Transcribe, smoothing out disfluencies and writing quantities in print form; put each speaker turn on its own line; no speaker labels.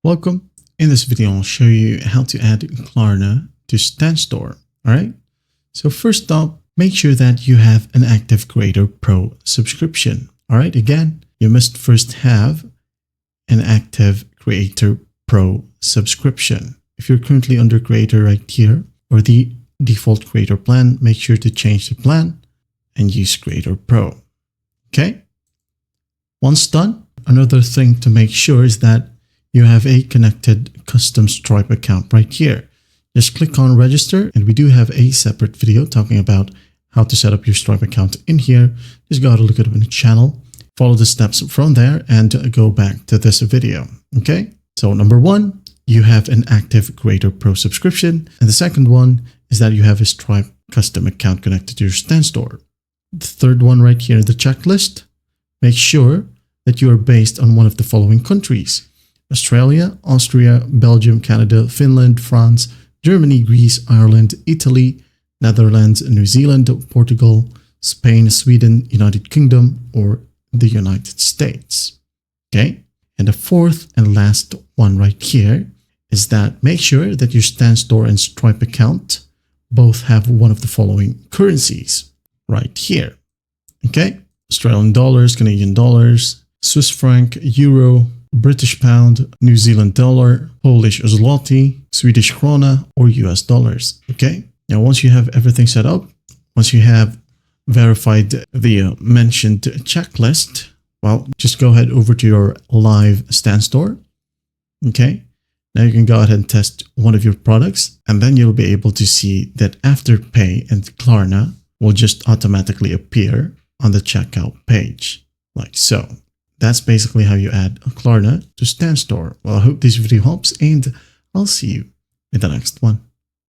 Welcome. In this video, I'll show you how to add Klarna to StanStore. All right. So first up, make sure that you have an active Creator Pro subscription. All right. Again, you must first have an active Creator Pro subscription. If you're currently under Creator right here or the default Creator plan, make sure to change the plan and use Creator Pro. Okay. Once done, another thing to make sure is that you have a connected custom Stripe account right here. Just click on register, and we do have a separate video talking about how to set up your Stripe account in here. Just go to look at it in the channel, follow the steps from there, and go back to this video. Okay, so number one, you have an active Creator Pro subscription, and the second one is that you have a Stripe custom account connected to your StanStore. The third one right here in the checklist, make sure that you are based on one of the following countries: Australia, Austria, Belgium, Canada, Finland, France, Germany, Greece, Ireland, Italy, Netherlands, New Zealand, Portugal, Spain, Sweden, United Kingdom, or the United States. Okay. And the fourth and last one right here is that make sure that your StanStore and Stripe account both have one of the following currencies right here. Okay. Australian dollars, Canadian dollars, Swiss franc, euro, British pound, New Zealand dollar, Polish zloty, Swedish krona, or US dollars. Okay. Now, once you have everything set up, once you have verified the mentioned checklist, well, just go ahead over to your live StanStore. Okay. Now you can go ahead and test one of your products, and then you'll be able to see that Afterpay and Klarna will just automatically appear on the checkout page, like so. That's basically how you add Klarna to StanStore. Well, I hope this video helps, and I'll see you in the next one.